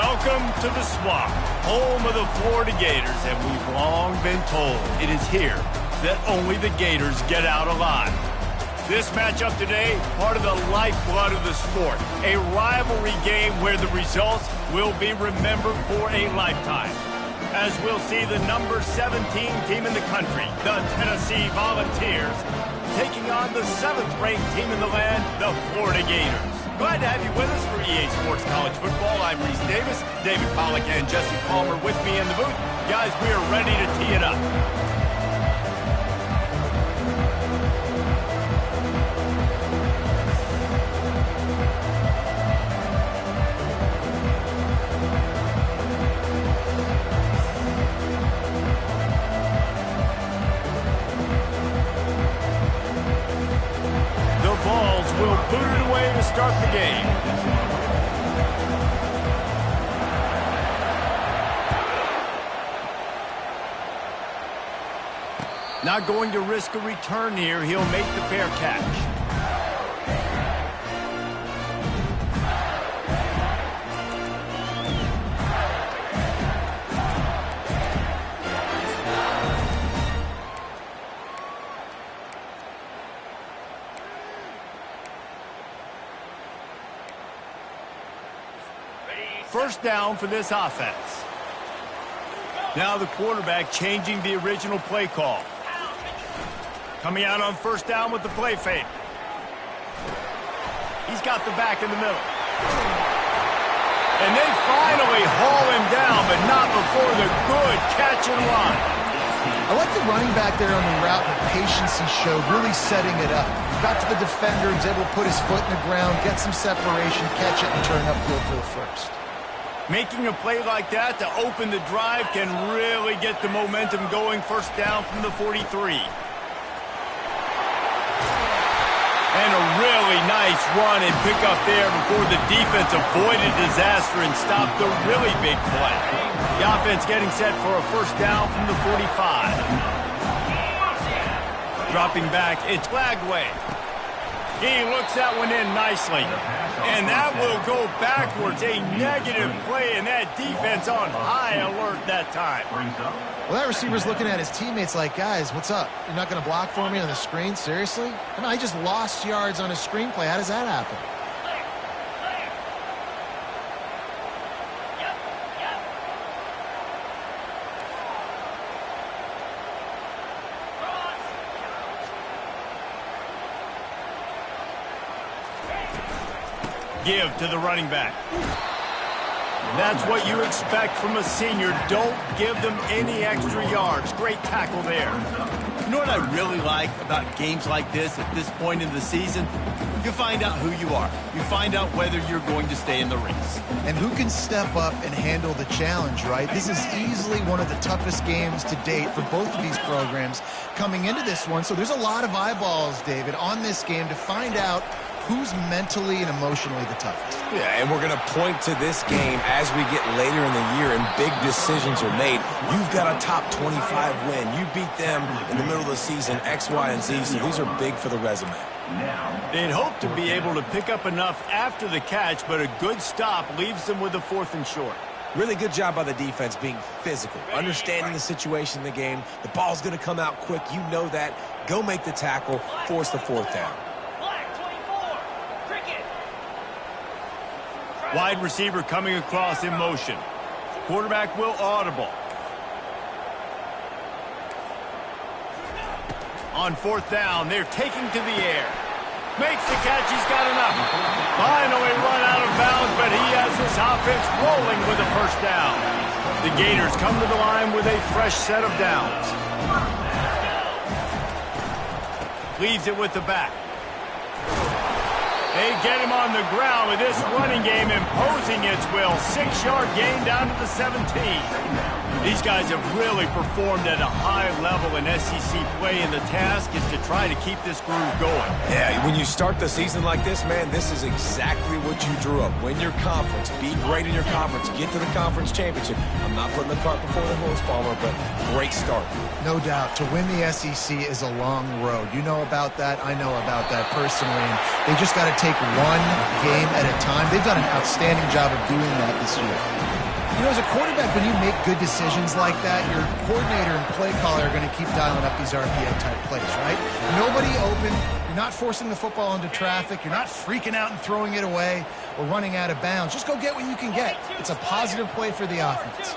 Welcome to the Swamp, home of the Florida Gators, and we've long been told it is here that only the Gators get out alive. This matchup today, part of the lifeblood of the sport, a rivalry game where the results will be remembered for a lifetime. As we'll see the number 17 team in the country, the Tennessee Volunteers, taking on the 7th-ranked team in the land, the Florida Gators. Glad to have you with us for EA Sports College Football. I'm Reese Davis, David Pollack and Jesse Palmer with me in the booth. Guys, we are ready to tee it up. Will boot it away to start the game. Not going to risk a return here. He'll make the fair catch. First down for this offense. Now the quarterback changing the original play call. Coming out on first down with the play fake. He's got the back in the middle. And they finally haul him down, but not before the good catch and run. I like the running back there on the route, the patience he showed, really setting it up. Got to the defender, was able to put his foot in the ground, get some separation, catch it, and turn upfield for the first. Making a play like that to open the drive can really get the momentum going. First down from the 43. And a really nice run and pick up there before the defense avoided disaster and stopped the really big play. The offense getting set for a first down from the 45. Dropping back, it's Lagway. He looks that one in nicely. And that will go backwards. A negative play, and that defense on high alert that time. Well, that receiver's looking at his teammates like, guys, what's up? You're not going to block for me on the screen? Seriously? I mean, I just lost yards on a screenplay. How does that happen? Give to the running back. That's what you expect from a senior. Don't give them any extra yards. Great tackle there. You know what I really like about games like this at this point in the season? You find out who you are. You find out whether you're going to stay in the race. And who can step up and handle the challenge, right? This is easily one of the toughest games to date for both of these programs coming into this one. So there's a lot of eyeballs, David, on this game to find out who's mentally and emotionally the toughest. Yeah, and we're going to point to this game as we get later in the year and big decisions are made. You've got a top 25 win. You beat them in the middle of the season, X, Y, and Z, so these are big for the resume. They'd hope to be able to pick up enough after the catch, but a good stop leaves them with a 4th and short. Really good job by the defense being physical, understanding the situation in the game. The ball's going to come out quick. You know that. Go make the tackle, force the 4th down. Wide receiver coming across in motion. Quarterback will audible. On 4th down, they're taking to the air. Makes the catch, he's got enough. Finally run out of bounds, but he has this offense rolling with a first down. The Gators come to the line with a fresh set of downs. Leaves it with the back. They get him on the ground with this running game imposing its will. 6-yard gain down to the 17. These guys have really performed at a high level in SEC play, and the task is to try to keep this groove going. Yeah, when you start the season like this, man, this is exactly what you drew up. Win your conference, be great in your conference, get to the conference championship. I'm not putting the cart before the horse, Palmer, but great start. No doubt. To win the SEC is a long road. You know about that. I know about that personally. And they just got to take one game at a time. They've done an outstanding job of doing that this year. You know, as a quarterback, when you make good decisions like that, your coordinator and play caller are going to keep dialing up these RPO-type plays, right? Nobody open. You're not forcing the football into traffic. You're not freaking out and throwing it away or running out of bounds. Just go get what you can get. It's a positive play for the offense.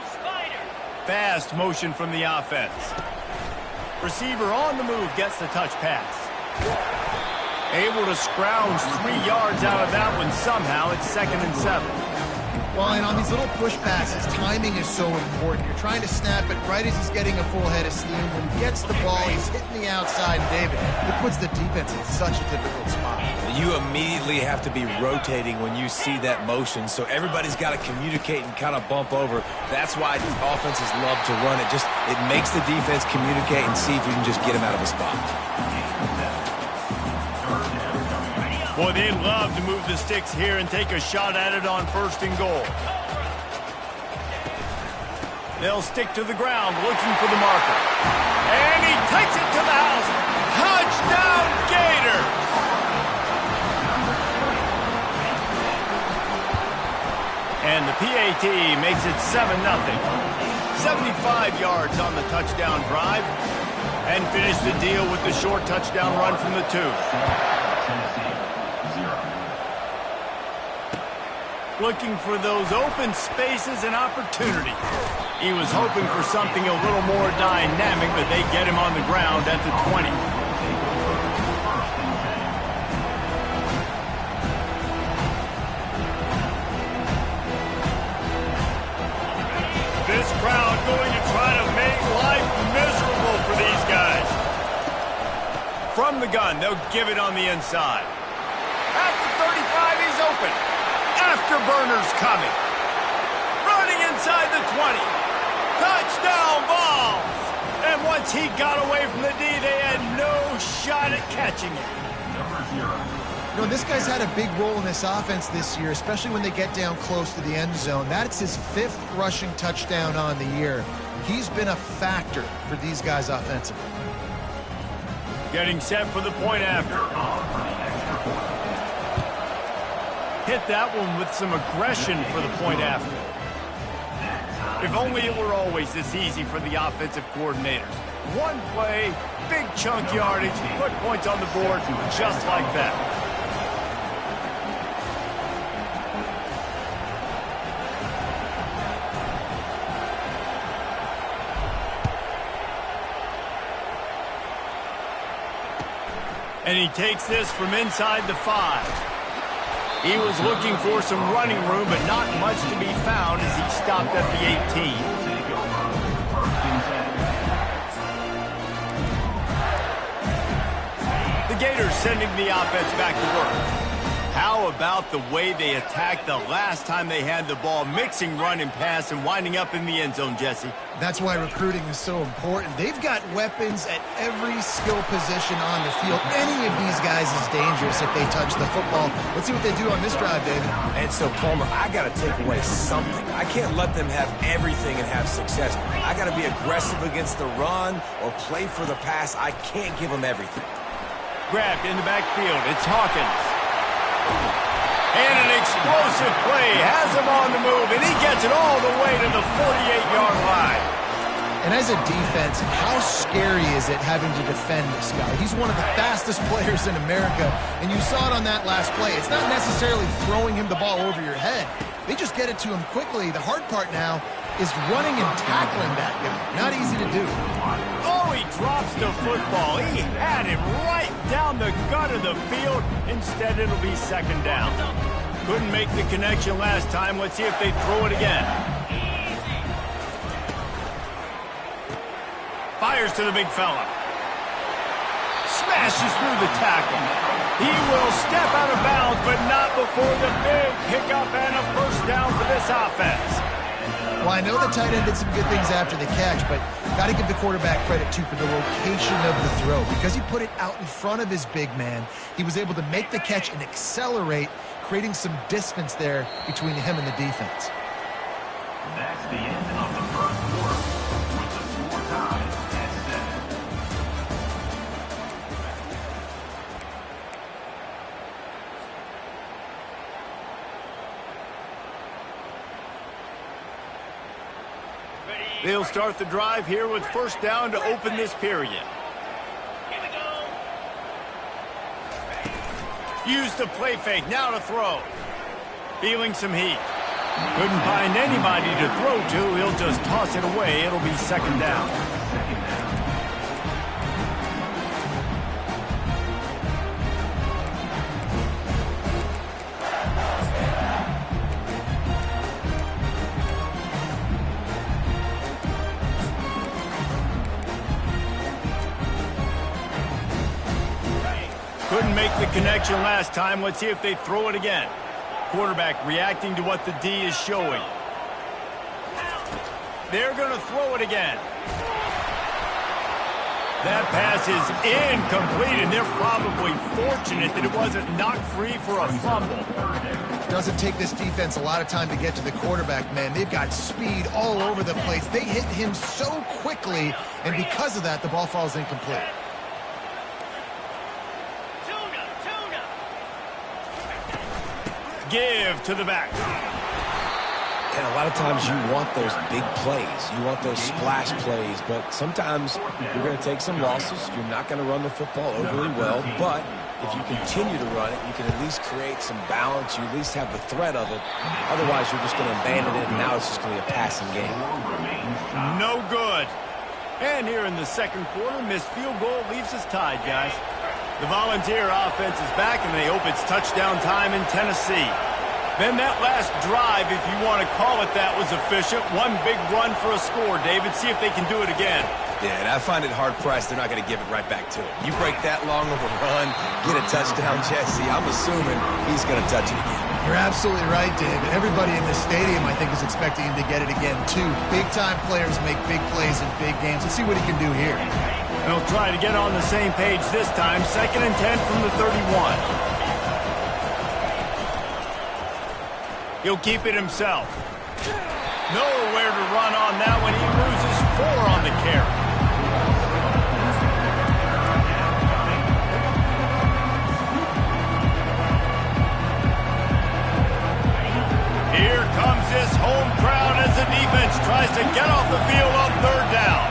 Fast motion from the offense. Receiver on the move gets the touch pass. Able to scrounge 3 yards out of that one somehow. It's 2nd and 7. Well, and on these little push passes, timing is so important. You're trying to snap it right as he's getting a full head of steam. When he gets the ball, he's hitting the outside. And David, it puts the defense in such a difficult spot. You immediately have to be rotating when you see that motion, so everybody's got to communicate and kind of bump over. That's why the offenses love to run it. It makes the defense communicate and see if you can just get him out of a spot. Boy, they'd love to move the sticks here and take a shot at it on 1st and goal. They'll stick to the ground looking for the marker. And he takes it to the house. Touchdown, Gator! And the PAT makes it 7-0. 75 yards on the touchdown drive. And finish the deal with the short touchdown run from the 2. Looking for those open spaces and opportunities. He was hoping for something a little more dynamic, but they get him on the ground at the 20. This crowd going to try to make life miserable for these guys. From the gun, they'll give it on the inside. At the 35, he's open. Afterburner's coming. Running inside the 20. Touchdown balls. And once he got away from the D, they had no shot at catching it. You know, this guy's had a big role in this offense this year, especially when they get down close to the end zone. That's his 5th rushing touchdown on the year. He's been a factor for these guys offensively. Getting set for the point after. Hit that one with some aggression for the point after. If only it were always this easy for the offensive coordinators. One play, big chunk yardage, put points on the board just like that. And he takes this from inside the 5. He was looking for some running room, but not much to be found as he stopped at the 18. The Gators sending the offense back to work. How about the way they attacked the last time they had the ball, mixing run and pass and winding up in the end zone, Jesse? That's why recruiting is so important. They've got weapons at every skill position on the field. Any of these guys is dangerous if they touch the football. Let's see what they do on this drive, David. And so, Palmer, I got to take away something. I can't let them have everything and have success. I got to be aggressive against the run or play for the pass. I can't give them everything. Grabbed in the backfield. It's Hawkins. And an explosive play has him on the move, and he gets it all the way to the 48-yard line. And as a defense, how scary is it having to defend this guy? He's one of the fastest players in America, and you saw it on that last play. It's not necessarily throwing him the ball over your head. They just get it to him quickly. The hard part now is running and tackling that guy. Not easy to do. Oh, he drops the football. He had him right down the gut of the field. Instead, it'll be 2nd down. Couldn't make the connection last time. Let's see if they throw it again. Fires to the big fella. Smashes through the tackle. He will step out of bounds, but not before the big pickup and a 1st down for this offense. Well, I know the tight end did some good things after the catch, but got to give the quarterback credit, too, for the location of the throw. Because he put it out in front of his big man, he was able to make the catch and accelerate, creating some distance there between him and the defense. That's the end of the 1st quarter, with the score tied at 7. They'll start the drive here with first down to open this period. Use the play fake, now to throw. Feeling some heat. Couldn't find anybody to throw to. He'll just toss it away. It'll be second down. Couldn't make the connection last time. Let's see if they throw it again. Quarterback reacting to what the D is showing. They're going to throw it again. That pass is incomplete, and they're probably fortunate that it wasn't knocked free for a fumble. Doesn't take this defense a lot of time to get to the quarterback, man. They've got speed all over the place. They hit him so quickly, and because of that, the ball falls incomplete. Give to the back. And a lot of times you want those big plays. You want those splash plays, but sometimes you're going to take some losses. You're not going to run the football overly well, but if you continue to run it, you can at least create some balance. You at least have the threat of it. Otherwise, you're just going to abandon it, and now it's just going to be a passing game. No good. And here in the second quarter, missed field goal leaves us tied, guys. The Volunteer offense is back, and they hope it's touchdown time in Tennessee. Then that last drive, if you want to call it that, was efficient. One big run for a score, David. See if they can do it again. Yeah, and I find it hard-pressed they're not going to give it right back to him. You break that long of a run, get a touchdown, Jesse, I'm assuming he's going to touch it again. You're absolutely right, David. Everybody in the stadium, I think, is expecting him to get it again, too. Big-time players make big plays in big games. Let's see what he can do here. They'll try to get on the same page this time. 2nd and 10 from the 31. He'll keep it himself. Nowhere to run on that one. He loses 4 on the carry. Here comes this home crowd as the defense tries to get off the field on 3rd down.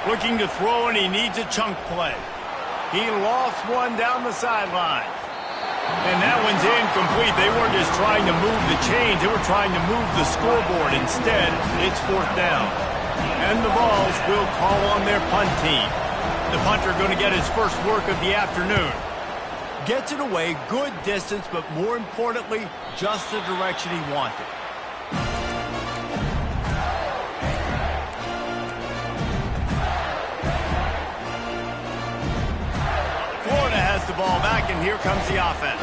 Looking to throw, and he needs a chunk play. He lost one down the sideline. And that one's incomplete. They weren't just trying to move the chains. They were trying to move the scoreboard. Instead, it's 4th down. And the Vols will call on their punt team. The punter going to get his first work of the afternoon. Gets it away, good distance, but more importantly, just the direction he wanted. Florida has the ball back, and here comes the offense.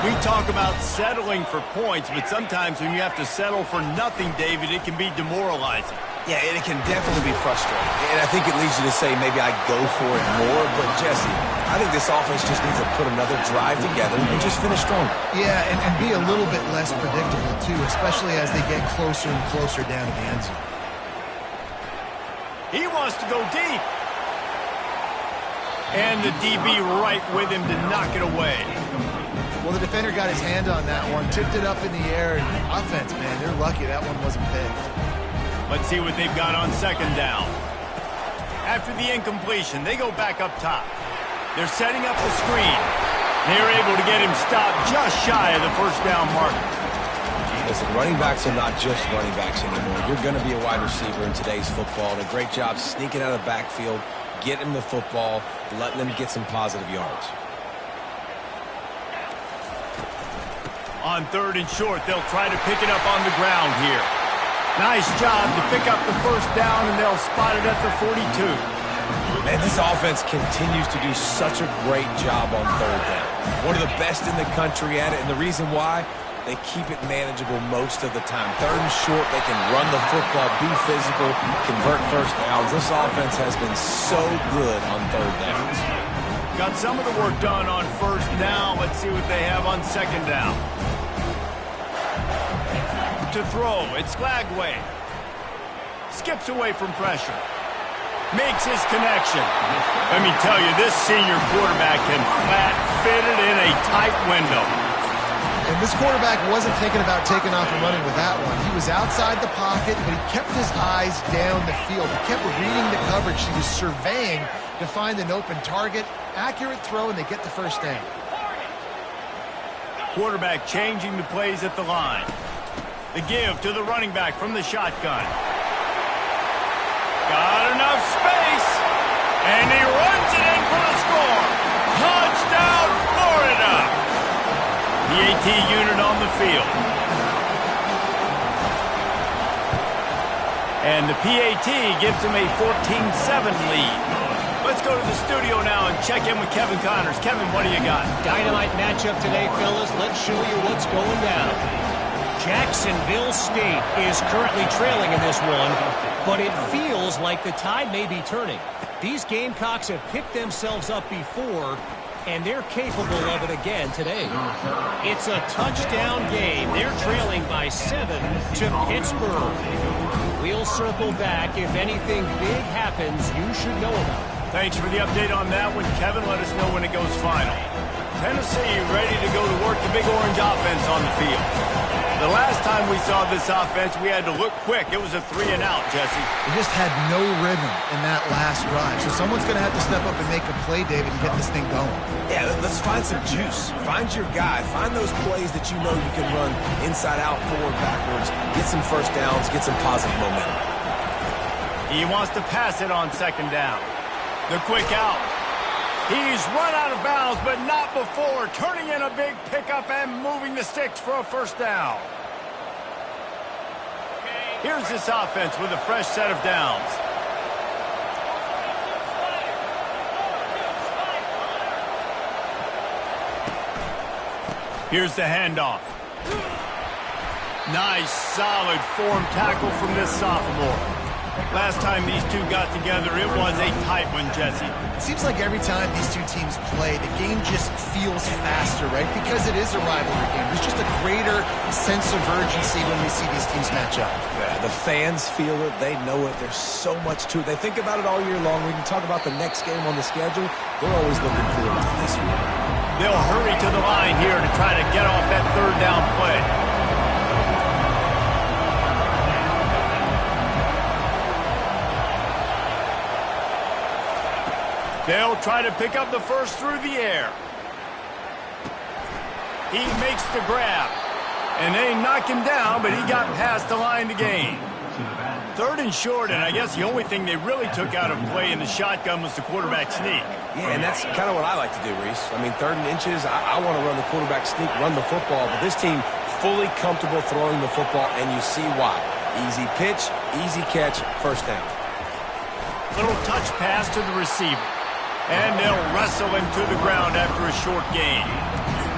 We talk about settling for points, but sometimes when you have to settle for nothing, David, it can be demoralizing. Yeah, and it can definitely be frustrating. And I think it leads you to say maybe I go for it more. But, Jesse, I think this offense just needs to put another drive together and just finish stronger. Yeah, and be a little bit less predictable, too, especially as they get closer and closer down to the end zone. He wants to go deep. And the DB right with him to knock it away. Well, the defender got his hand on that one, tipped it up in the air, and offense, man, they're lucky that one wasn't picked. Let's see what they've got on 2nd down. After the incompletion, they go back up top. They're setting up the screen. They're able to get him stopped just shy of the 1st down marker. Listen, running backs are not just running backs anymore. You're going to be a wide receiver in today's football. And a great job sneaking out of the backfield, getting the football, letting them get some positive yards. On 3rd and short, they'll try to pick it up on the ground here. Nice job to pick up the 1st down, and they'll spot it at the 42. Man, this offense continues to do such a great job on 3rd down. One of the best in the country at it, and the reason why, they keep it manageable most of the time. 3rd and short, they can run the football, be physical, convert 1st downs. This offense has been so good on 3rd downs. Got some of the work done on 1st down. Let's see what they have on 2nd down. To throw, it's Glagway. Skips away from pressure. Makes his connection. Let me tell you, this senior quarterback can flat fit it in a tight window. And this quarterback wasn't thinking about taking off and running with that one. He was outside the pocket, but he kept his eyes down the field. He kept reading the coverage. He was surveying to find an open target. Accurate throw, and they get the first down. Quarterback changing the plays at the line. The give to the running back from the shotgun. Got enough space, and he runs it in for the score. Touchdown, Florida! PAT unit on the field. And the PAT gives him a 14-7 lead. Let's go to the studio now and check in with Kevin Connors. Kevin, what do you got? Dynamite matchup today, fellas. Let's show you what's going down. Jacksonville State is currently trailing in this one, but it feels like the tide may be turning. These Gamecocks have picked themselves up before, and they're capable of it again today. It's a touchdown game. They're trailing by 7 to Pittsburgh. We'll circle back. If anything big happens, you should know about it. Thanks for the update on that one, Kevin. Let us know when it goes final. Tennessee ready to go to work the big orange offense on the field. The last time we saw this offense, we had to look quick. It was a 3-and-out, Jesse. They just had no rhythm in that last drive. So someone's going to have to step up and make a play, David, and get this thing going. Yeah, let's find some juice. Find your guy. Find those plays that you know you can run inside out, forward, backwards. Get some first downs. Get some positive momentum. He wants to pass it on second down. The quick out. He's run out of bounds, but not before. Turning in a big pickup and moving the sticks for a first down. Here's this offense with a fresh set of downs. Here's the handoff. Nice, solid form tackle from this sophomore. Last time these two got together, it was a tight one, Jesse. It seems like every time these two teams play, the game just feels faster, right? Because it is a rivalry game. There's just a greater sense of urgency when we see these teams match up. Yeah, the fans feel it. They know it. There's so much to it. They think about it all year long. We can talk about the next game on the schedule. They're always looking forward to this one. They'll hurry to the line here to try to get off that third down play. They'll try to pick up the first through the air. He makes the grab. And they knock him down, but he got past the line to gain. Third and short, and I guess the only thing they really took out of play in the shotgun was the quarterback sneak. Yeah, and that's kind of what I like to do, Reese. I mean, 3rd and inches, I want to run the quarterback sneak, run the football, but this team fully comfortable throwing the football, and you see why. Easy pitch, easy catch, first down. Little touch pass to the receiver. And they'll wrestle him to the ground after a short gain.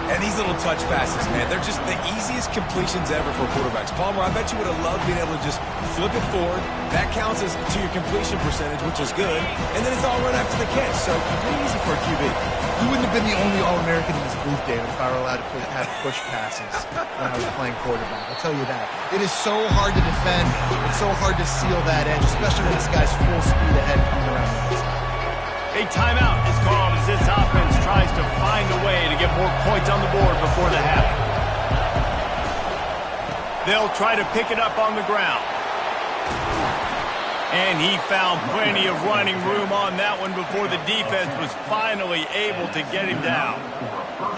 And these little touch passes, man, they're just the easiest completions ever for quarterbacks. Palmer, I bet you would have loved being able to just flip it forward. That counts as to your completion percentage, which is good. And then it's all run after the catch, so pretty easy for a QB. You wouldn't have been the only All-American in this booth, David, if I were allowed to have push passes when I was playing quarterback. I'll tell you that. It is so hard to defend. It's so hard to seal that edge, especially when this guy's full speed ahead coming around the inside. A timeout is called as this offense tries to find a way to get more points on the board before the half. They'll try to pick it up on the ground. And he found plenty of running room on that one before the defense was finally able to get him down.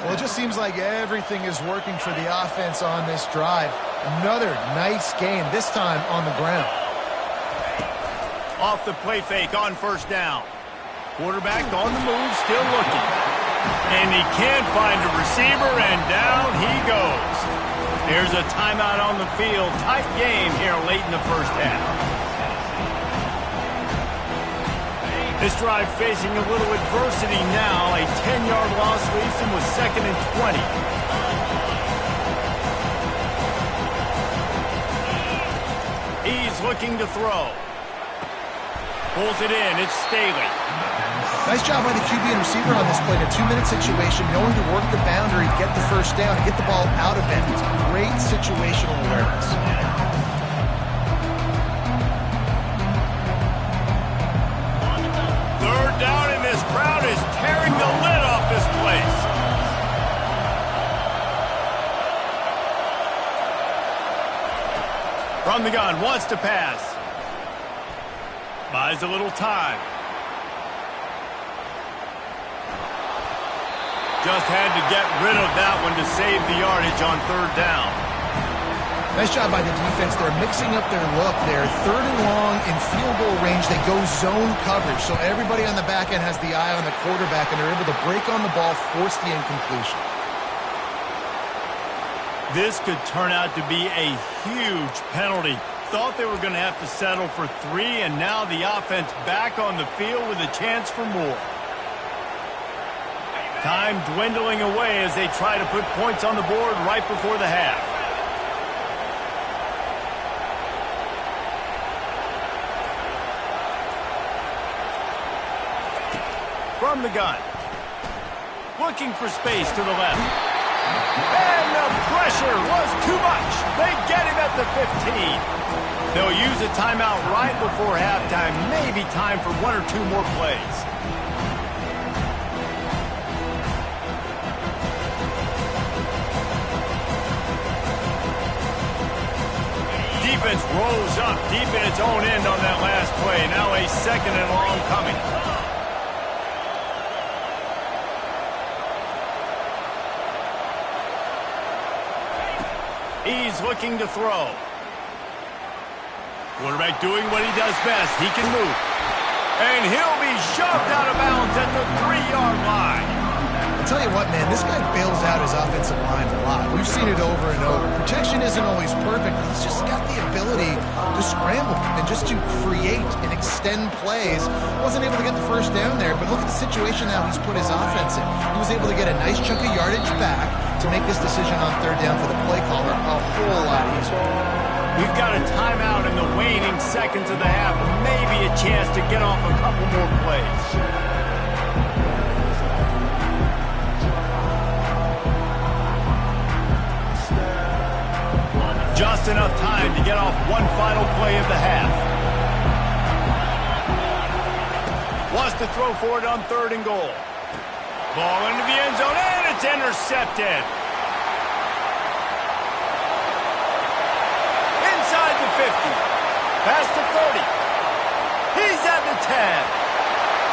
Well, it just seems like everything is working for the offense on this drive. Another nice game, this time on the ground. Off the play fake on first down. Quarterback on the move, still looking. And he can't find a receiver, and down he goes. There's a timeout on the field. Tight game here late in the first half. This drive facing a little adversity now. A 10-yard loss leaves him with 2nd and 20. He's looking to throw. Pulls it in. It's Staley. Nice job by the QB and receiver on this play in a 2-minute situation, knowing to work the boundary, get the first down, and get the ball out of bounds. Great situational awareness. Third down, and this crowd is tearing the lid off this place. From the gun, wants to pass. Buys a little time. Just had to get rid of that one to save the yardage on third down. Nice job by the defense. They're mixing up their look there. Third and long in field goal range. They go zone coverage. So everybody on the back end has the eye on the quarterback, and they're able to break on the ball, force the incompletion. This could turn out to be a huge penalty. Thought they were going to have to settle for 3, and now the offense back on the field with a chance for more. Time dwindling away as they try to put points on the board right before the half. From the gun. Looking for space to the left. And the pressure was too much. They get him at the 15. They'll use a timeout right before halftime. Maybe time for 1 or 2 more plays. Defense rolls up deep in its own end on that last play. Now a 2nd and long coming. He's looking to throw. Quarterback doing what he does best. He can move. And he'll be shoved out of bounds at the 3-yard line. I'll tell you what, man, this guy bails out his offensive line a lot. We've seen it over and over. Protection isn't always perfect, but he's just got the ability to scramble and just to create and extend plays. Wasn't able to get the first down there, but look at the situation now he's put his offense in. He was able to get a nice chunk of yardage back to make this decision on third down for the play caller a whole lot easier. We've got a timeout in the waning seconds of the half. Maybe a chance to get off a couple more plays. Just enough time to get off one final play of the half. Wants to throw for it on 3rd and goal. Ball into the end zone, and it's intercepted. Inside the 50. Past the 30. He's at the 10.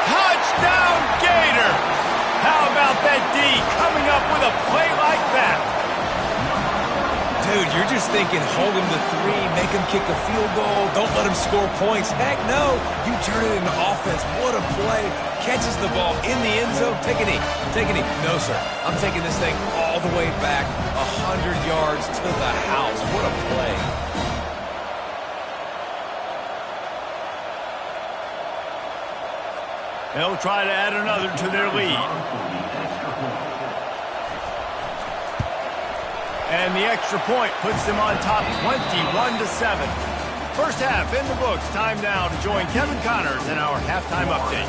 Touchdown, Gator. How about that D coming up with a play like that? Dude, you're just thinking, hold him to 3, make him kick a field goal, don't let him score points. Heck no, you turn it into offense. What a play. Catches the ball in the end zone. Take a knee. Take a knee. No, sir. I'm taking this thing all the way back 100 yards to the house. What a play. They'll try to add another to their lead. And the extra point puts them on top 21-7. First half in the books. Time now to join Kevin Connors in our halftime update.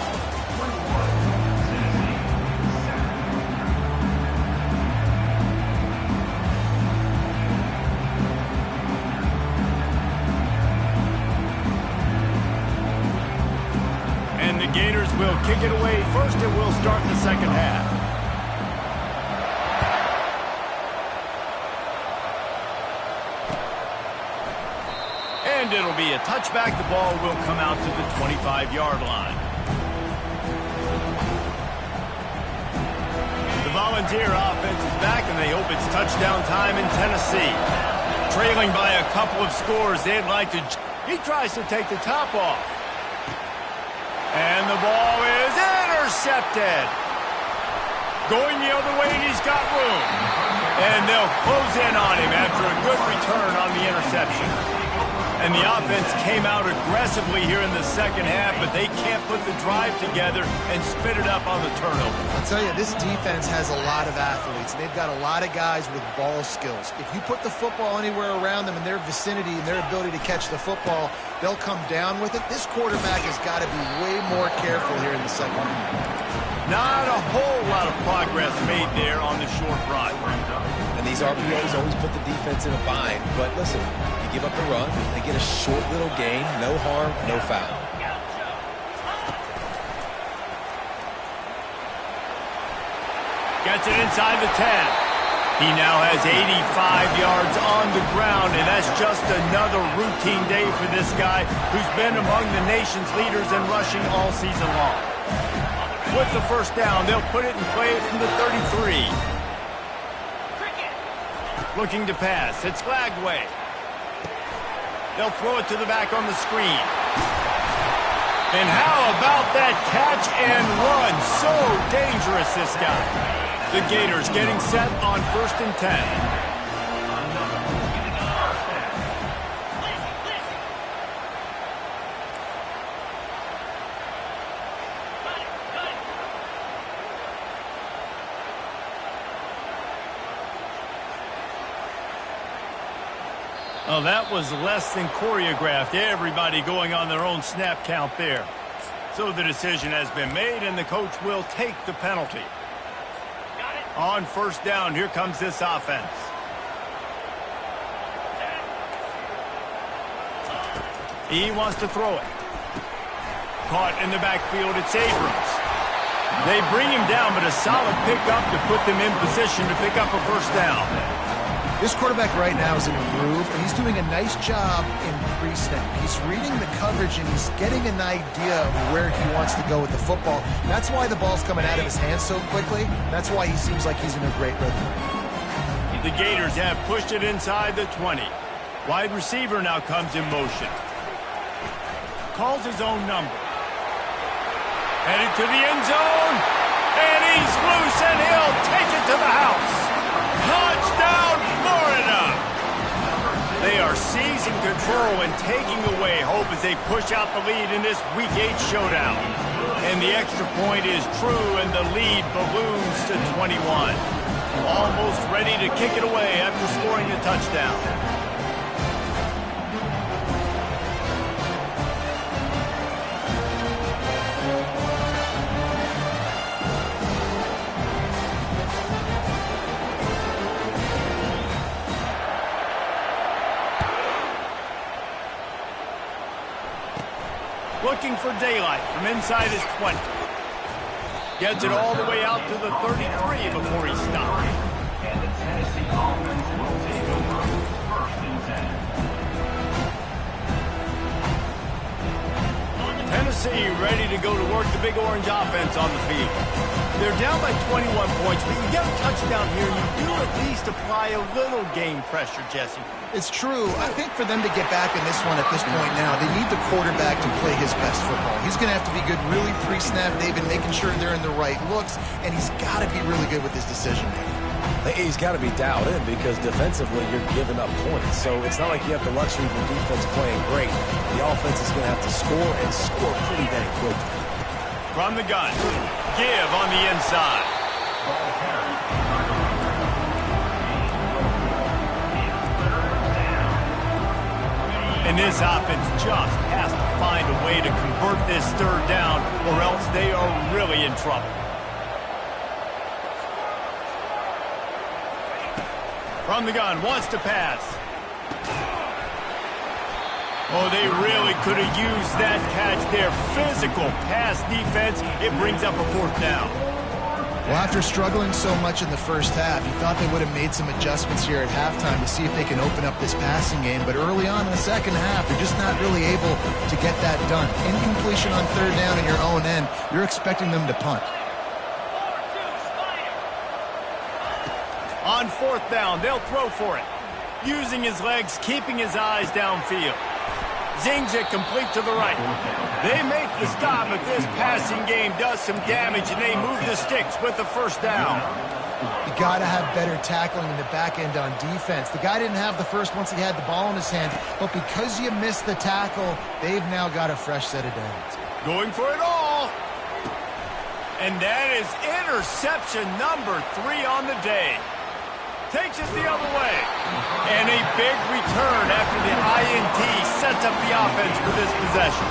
And the Gators will kick it away first, and we'll start the second half. And it'll be a touchback. The ball will come out to the 25-yard line. The Volunteer offense is back, and they hope it's touchdown time in Tennessee. Trailing by a couple of scores, they'd like to... He tries to take the top off. And the ball is intercepted. Going the other way, and he's got room. And they'll close in on him after a good return on the interception. And the offense came out aggressively here in the second half, but they can't put the drive together and spit it up on the turnover. I'll tell you, this defense has a lot of athletes. They've got a lot of guys with ball skills. If you put the football anywhere around them in their vicinity and their ability to catch the football, they'll come down with it. This quarterback has got to be way more careful here in the second half. Not a whole lot of progress made there on the short run. And these RPOs always put the defense in a bind. But listen, you give up the run, they get a short little gain, no harm, no foul. Gets it inside the 10. He now has 85 yards on the ground, and that's just another routine day for this guy who's been among the nation's leaders in rushing all season long. With the first down, they'll put it in play from the 33. Looking to pass. It's Lagway. They'll throw it to the back on the screen. And how about that catch and run? So dangerous, this guy. The Gators getting set on 1st and 10. Oh, that was less than choreographed. Everybody going on their own snap count there. So the decision has been made, and the coach will take the penalty. On 1st down, here comes this offense. He wants to throw it. Caught in the backfield, it's Abrams. They bring him down, but a solid pickup to put them in position to pick up a 1st down. This quarterback right now is in a groove, and he's doing a nice job in pre-snap. He's reading the coverage, and he's getting an idea of where he wants to go with the football. That's why the ball's coming out of his hands so quickly. That's why he seems like he's in a great rhythm. The Gators have pushed it inside the 20. Wide receiver now comes in motion. Calls his own number. Headed to the end zone, and he's loose, and he'll take it to the house. Touchdown, Florida! They are seizing control and taking away hope as they push out the lead in this Week 8 showdown. And the extra point is true, and the lead balloons to 21. Almost ready to kick it away after scoring the touchdown. Looking for daylight from inside his 20. Gets it all the way out to the 33 before he stops. And the Tennessee offense will take over 1st and 10. Tennessee ready to go to work the big orange offense on the field. They're down by 21 points, but you get a touchdown here, you do at least apply a little game pressure, Jesse. It's true. I think for them to get back in this one at this point now, they need the quarterback to play his best football. He's going to have to be good really pre-snap. They've been making sure they're in the right looks, and he's got to be really good with his decision-making. He's got to be dialed in because defensively you're giving up points. So it's not like you have the luxury of the defense playing great. The offense is going to have to score and score pretty dang quick. From the gun, give on the inside. And this offense just has to find a way to convert this 3rd down, or else they are really in trouble. From the gun, wants to pass. Oh, they really could have used that catch there. Physical pass defense. It brings up a 4th down. Well, after struggling so much in the first half, you thought they would have made some adjustments here at halftime to see if they can open up this passing game. But early on in the second half, they're just not really able to get that done. Incompletion on 3rd down in your own end. You're expecting them to punt. On 4th down, they'll throw for it. Using his legs, keeping his eyes downfield. Zings it complete to the right. They make the stop, but this passing game does some damage, and they move the sticks with the 1st down. You got to have better tackling in the back end on defense. The guy didn't have the first once he had the ball in his hand, but because you missed the tackle, they've now got a fresh set of downs. Going for it all. And that is interception number 3 on the day. Takes it the other way. And a big return after the INT sets up the offense for this possession.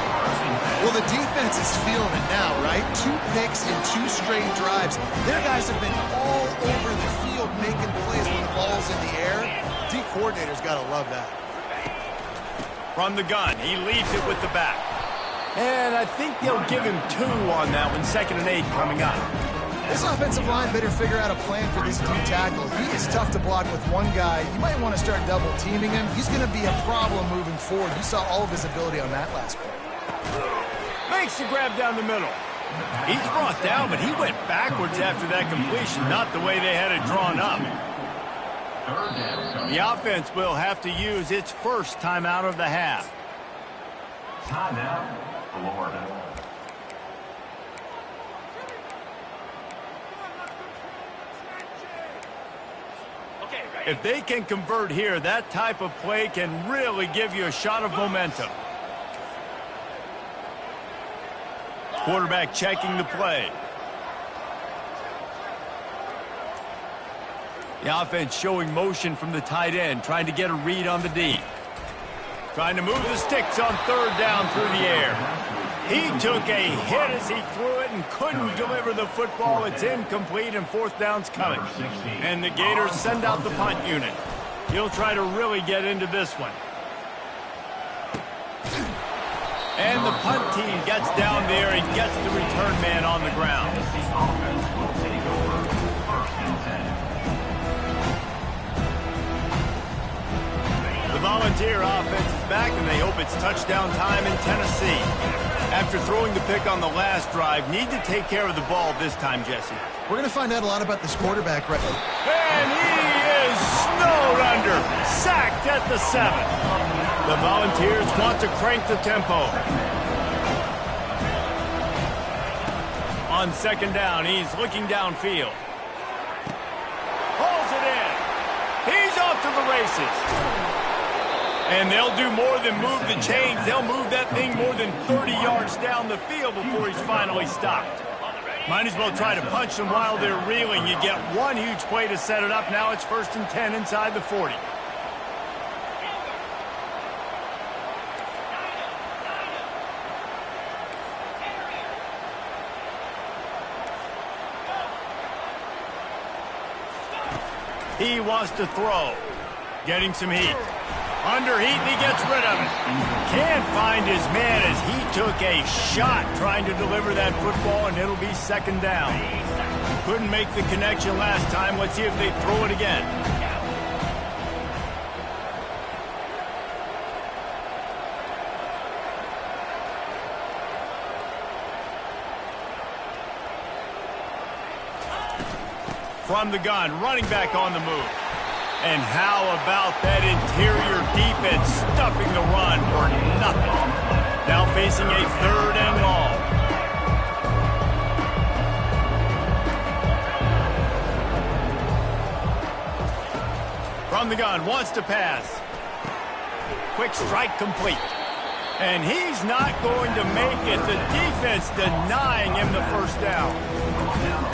Well, the defense is feeling it now, right? 2 picks in 2 straight drives. Their guys have been all over the field making plays when the ball's in the air. D coordinator's got to love that. From the gun, he leaves it with the back. And I think they'll give him 2 on that one. 2nd and 8 coming up. This offensive line better figure out a plan for this D tackle. He is tough to block with one guy. You might want to start double teaming him. He's going to be a problem moving forward. You saw all of his ability on that last play. Makes the grab down the middle. He's brought down, but he went backwards after that completion, not the way they had it drawn up. The offense will have to use its first timeout of the half. Timeout, Florida. If they can convert here, that type of play can really give you a shot of momentum. Quarterback checking the play. The offense showing motion from the tight end, trying to get a read on the D. Trying to move the sticks on third down through the air. He took a hit as he threw it and couldn't deliver the football. It's incomplete and fourth down's coming. And the Gators send out the punt unit. He'll try to really get into this one. And the punt team gets down there and gets the return man on the ground. The Volunteer offense is back, and they hope it's touchdown time in Tennessee. After throwing the pick on the last drive, need to take care of the ball this time, Jesse. We're going to find out a lot about this quarterback right now. And he is snowed under, sacked at the 7. The Volunteers want to crank the tempo. On second down, he's looking downfield. Pulls it in. He's off to the races. And they'll do more than move the chains. They'll move that thing more than 30 yards down the field before he's finally stopped. Might as well try to punch them while they're reeling. You get one huge play to set it up. Now it's 1st and 10 inside the 40. He wants to throw. Getting some heat. Under heat, and he gets rid of it. Can't find his man as he took a shot trying to deliver that football, and it'll be second down. Couldn't make the connection last time. Let's see if they throw it again. From the gun, running back on the move. And how about that interior defense stuffing the run for nothing? Now facing a 3rd and long. From the gun, wants to pass. Quick strike complete. And he's not going to make it. The defense denying him the first down.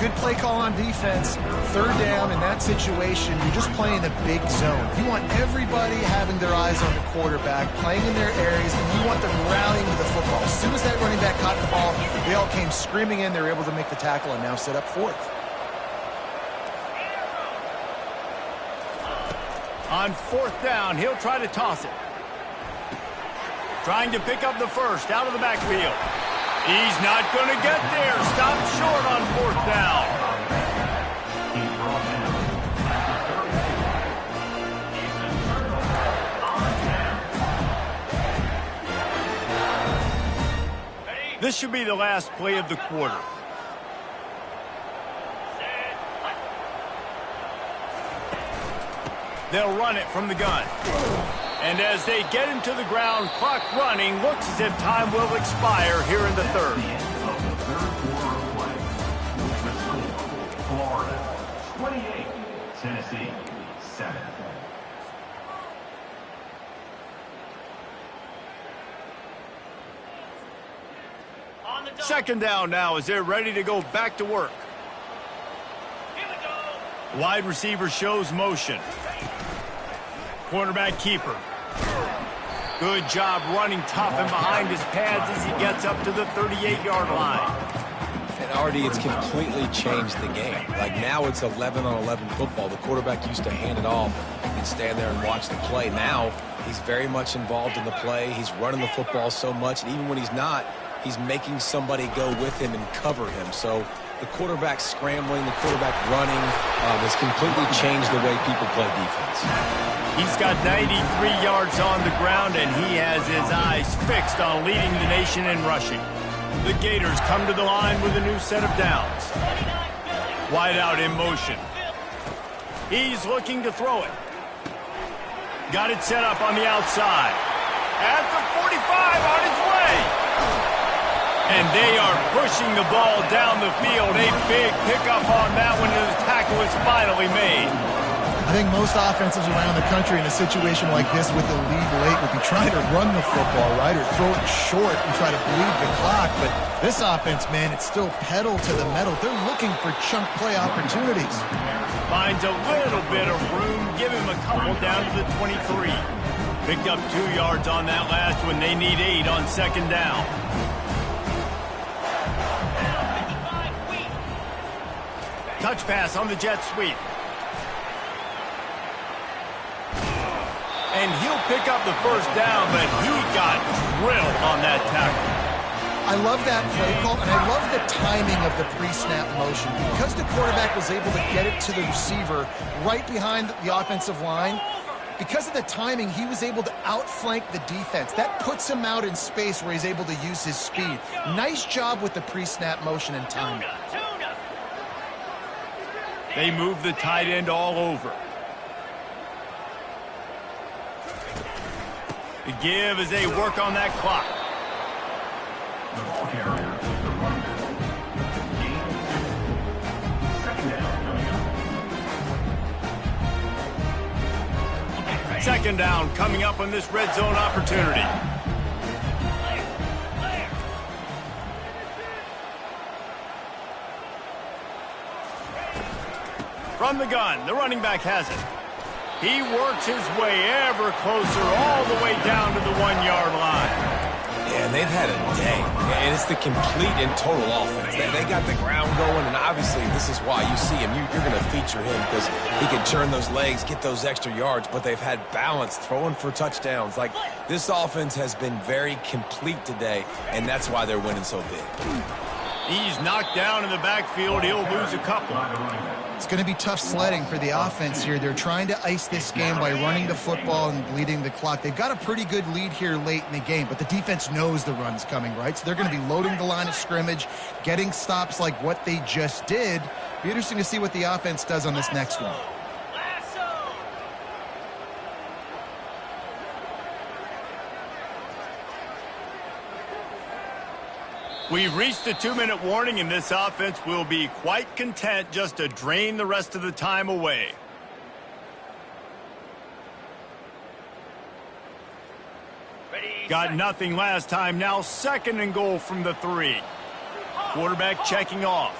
Good play call on defense. 3rd down in that situation, you're just playing a big zone. You want everybody having their eyes on the quarterback, playing in their areas, and you want them rallying to the football. As soon as that running back caught the ball, they all came screaming in. They were able to make the tackle and now set up 4th. On 4th down, he'll try to toss it. Trying to pick up the first out of the backfield. He's not going to get there. Stopped short on 4th down. This should be the last play of the quarter. They'll run it from the gun. And as they get him to the ground, clock running, looks as if time will expire here in the 3rd. The end of the 3rd quarter of play. The score, Florida 28, Tennessee 7. Second down now as they're ready to go back to work. Wide receiver shows motion. Quarterback keeper. Good job running tough and behind his pads as he gets up to the 38-yard line. And already it's completely changed the game. Like now it's 11-on-11 football. The quarterback used to hand it off and stand there and watch the play. Now he's very much involved in the play. He's running the football so much, and even when he's not, he's making somebody go with him and cover him. So the quarterback scrambling, the quarterback running has completely changed the way people play defense. He's got 93 yards on the ground, and he has his eyes fixed on leading the nation in rushing. The Gators come to the line with a new set of downs. Wide out in motion. He's looking to throw it. Got it set up on the outside. At the 45, on his way. And they are pushing the ball down the field. A big pickup on that one, and the tackle is finally made. I think most offenses around the country in a situation like this with the lead late would be trying to run the football, right, or throw it short and try to bleed the clock. But this offense, man, it's still pedal to the metal. They're looking for chunk play opportunities. Finds a little bit of room. Give him a couple down to the 23. Picked up 2 yards on that last one. They need 8 on second down. Touch pass on the jet sweep. And he'll pick up the first down, but he got drilled on that tackle. I love that play call, and I love the timing of the pre-snap motion. Because the quarterback was able to get it to the receiver right behind the offensive line, because of the timing, he was able to outflank the defense. That puts him out in space where he's able to use his speed. Nice job with the pre-snap motion and timing. They move the tight end all over. The give as they work on that clock. The ball carrier is the running back. Gain 6. Second down coming up. Second down coming up on this red zone opportunity. From the gun, the running back has it. He works his way ever closer all the way down to the 1-yard line. Yeah, and they've had a day. And it's the complete and total offense. They got the ground going, and obviously this is why you see him. You're going to feature him because he can turn those legs, get those extra yards, but they've had balance throwing for touchdowns. Like, this offense has been very complete today, and that's why they're winning so big. He's knocked down in the backfield. He'll lose a couple. It's going to be tough sledding for the offense here. They're trying to ice this game by running the football and bleeding the clock. They've got a pretty good lead here late in the game, but the defense knows the run's coming, right? So they're going to be loading the line of scrimmage, getting stops like what they just did. Be interesting to see what the offense does on this next one. We've reached the 2-minute warning, and this offense will be quite content just to drain the rest of the time away. Got nothing last time. Now 2nd and goal from the 3. Quarterback checking off.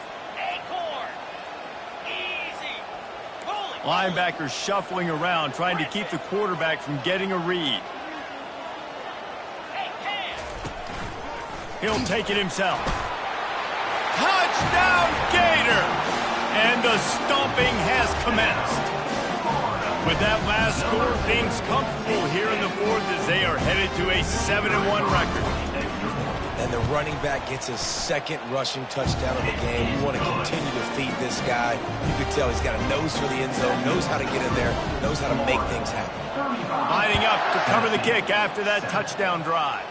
Linebackers shuffling around, trying to keep the quarterback from getting a read. He'll take it himself. Touchdown, Gators! And the stomping has commenced. With that last score, things comfortable here in the 4th as they are headed to a 7-1 record. And the running back gets his 2nd rushing touchdown of the game. You want to continue to feed this guy. You can tell he's got a nose for the end zone, knows how to get in there, knows how to make things happen. Lining up to cover the kick after that touchdown drive.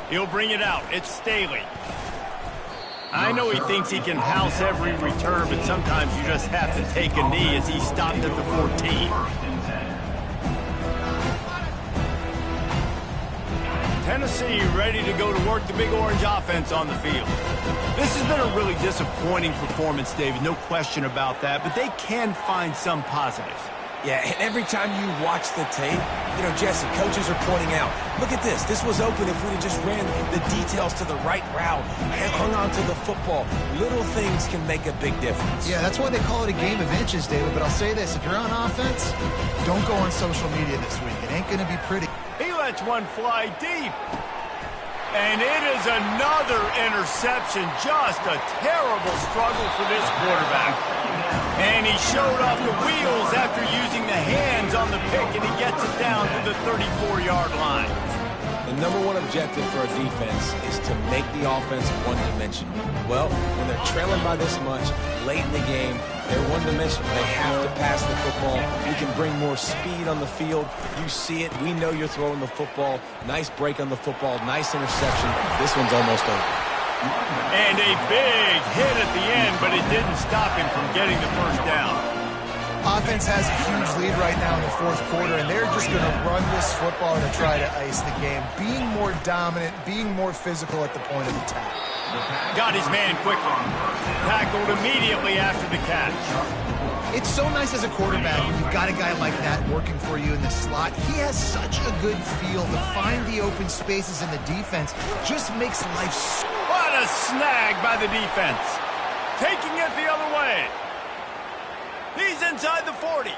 He'll bring it out. It's Staley. I know he thinks he can house every return, but sometimes you just have to take a knee as he stopped at the 14. Tennessee ready to go to work the Big Orange offense on the field. This has been a really disappointing performance, David. No question about that, but they can find some positives. Yeah, and every time you watch the tape, you know, Jesse, coaches are pointing out, look at this. This was open if we'd have just ran the details to the right route and hung on to the football. Little things can make a big difference. Yeah, that's why they call it a game of inches, David. But I'll say this, if you're on offense, don't go on social media this week. It ain't going to be pretty. He lets one fly deep. And it is another interception. Just a terrible struggle for this quarterback. And he showed off the wheels after using the hands on the pick, and he gets it down to the 34-yard line. The number one objective for a defense is to make the offense one-dimensional. Well, when they're trailing by this much, late in the game, they're one-dimensional. They have to pass the football. You can bring more speed on the field. You see it. We know you're throwing the football. Nice break on the football. Nice interception. This one's almost over. And a big hit at the end, but it didn't stop him from getting the first down. Offense has a huge lead right now in the fourth quarter, and they're just going to run this football to try to ice the game. Being more dominant, being more physical at the point of attack. Got his man quickly. Tackled immediately after the catch. It's so nice as a quarterback when you've got a guy like that working for you in the slot. He has such a good feel to find the open spaces in the defense. Just makes life so... What a snag by the defense. Taking it the other way. He's inside the 40.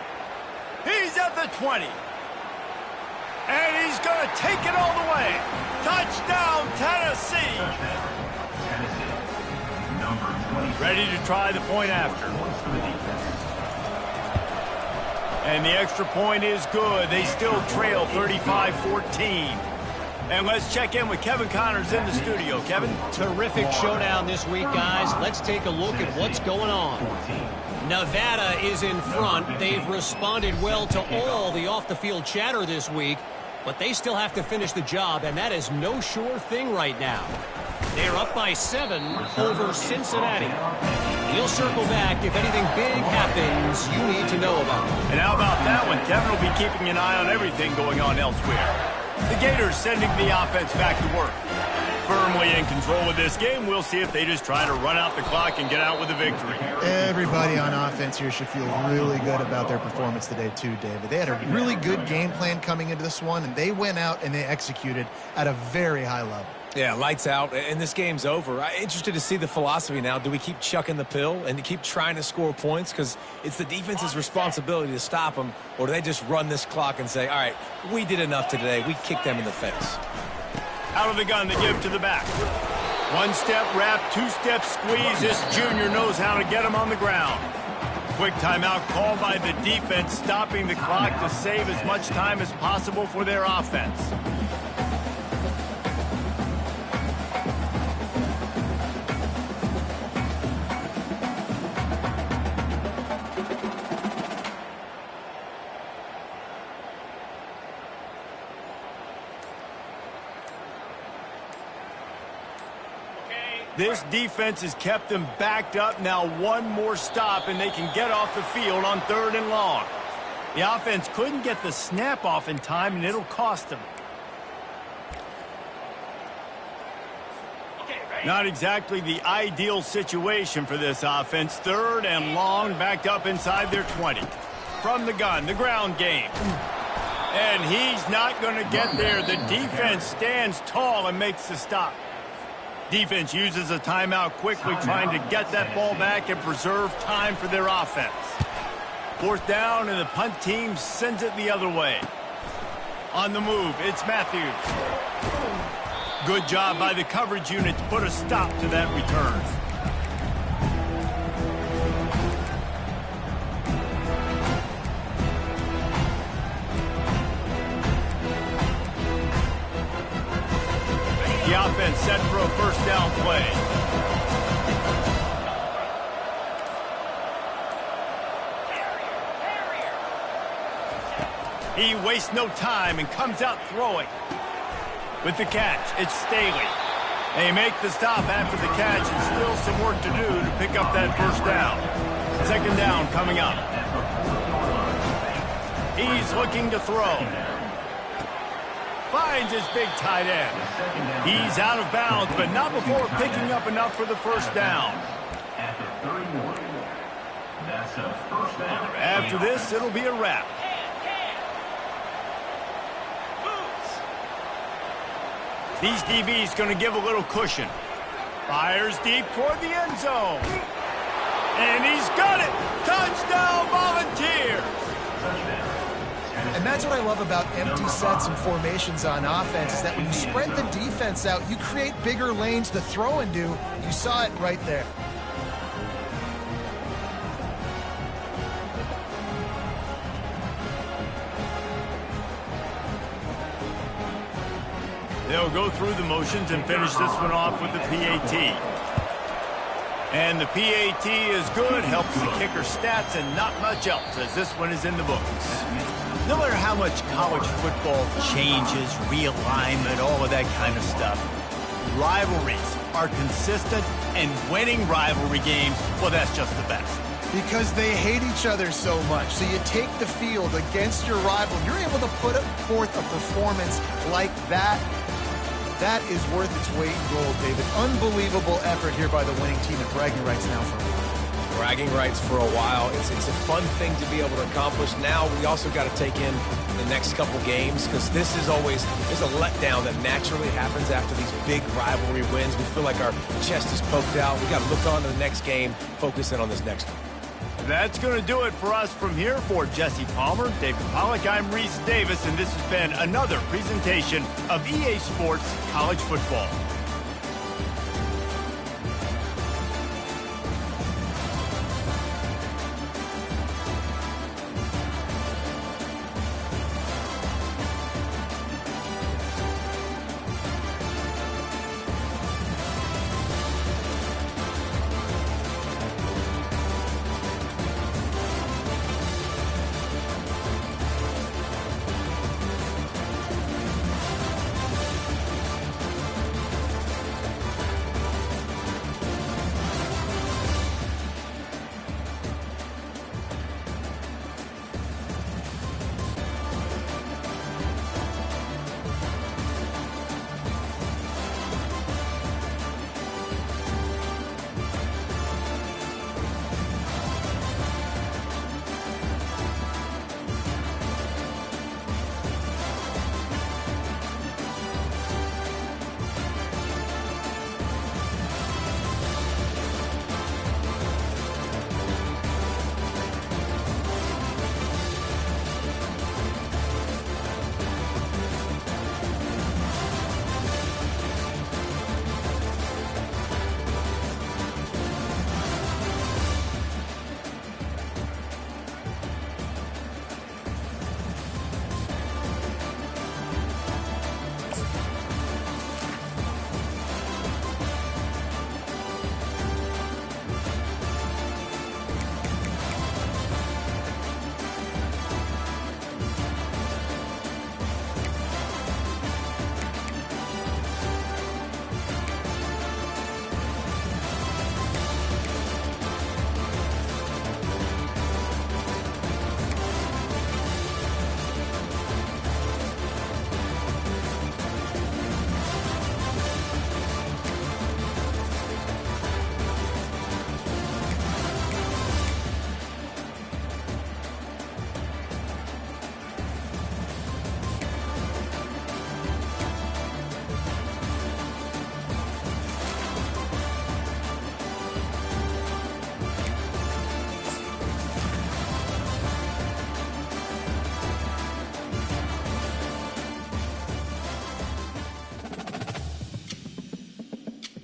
He's at the 20. And he's going to take it all the way. Touchdown, Tennessee. Ready to try the point after. And the extra point is good. They still trail 35-14. And let's check in with Kevin Connors in the studio. Kevin? Terrific showdown this week, guys. Let's take a look at what's going on. Nevada is in front. They've responded well to all the off-the-field chatter this week, but they still have to finish the job, and that is no sure thing right now. They're up by 7 over Cincinnati. We'll circle back if anything big happens you need to know about. And how about that one? Kevin will be keeping an eye on everything going on elsewhere. The Gators sending the offense back to work. Firmly in control of this game. We'll see if they just try to run out the clock and get out with a victory. Everybody on offense here should feel really good about their performance today too, David. They had a really good game plan coming into this one, and they went out and they executed at a very high level. Yeah, lights out, and this game's over. I'm interested to see the philosophy now. Do we keep chucking the pill and keep trying to score points? Because it's the defense's responsibility to stop them, or do they just run this clock and say, all right, we did enough today. We kicked them in the face. Out of the gun, they give to the back. One-step wrap, two-step squeeze. This junior knows how to get him on the ground. Quick timeout called by the defense, stopping the clock to save as much time as possible for their offense. This defense has kept them backed up. Now one more stop, and they can get off the field on 3rd and long. The offense couldn't get the snap off in time, and it'll cost them. Not exactly the ideal situation for this offense. 3rd and long, backed up inside their 20. From the gun, the ground game. And he's not going to get there. The defense stands tall and makes the stop. Defense uses a timeout quickly, trying to get that ball back and preserve time for their offense. 4th down, and the punt team sends it the other way. On the move, it's Matthews. Good job by the coverage unit to put a stop to that return. The offense set for a 1st down play. He wastes no time and comes out throwing. With the catch, it's Staley. They make the stop after the catch, and still some work to do to pick up that 1st down. 2nd down coming up. He's looking to throw. Finds his big tight end. He's out of bounds, but not before picking up enough for the 1st down. After this, it'll be a wrap. These DBs going to give a little cushion. Fires deep toward the end zone. And he's got it. Touchdown, Volunteers. And that's what I love about empty sets and formations on offense, is that when you spread the defense out, you create bigger lanes to throw into. You saw it right there. They'll go through the motions and finish this one off with the PAT. And the PAT is good, helps the kicker stats, and not much else, as this one is in the books. No matter how much college football changes, realignment, all of that kind of stuff, rivalries are consistent, and winning rivalry games, well, that's just the best. Because they hate each other so much. So you take the field against your rival, you're able to put forth a performance like that. That is worth its weight in gold, David. Unbelievable effort here by the winning team, and bragging rights now for a while. Bragging rights for a while. It's a fun thing to be able to accomplish. Now we also got to take in the next couple games, because this is always, there's a letdown that naturally happens after these big rivalry wins. We feel like our chest is poked out. We got to look on to the next game, focus in on this next one. That's going to do it for us from here. For Jesse Palmer, David Pollack, I'm Reese Davis, and this has been another presentation of EA Sports College Football.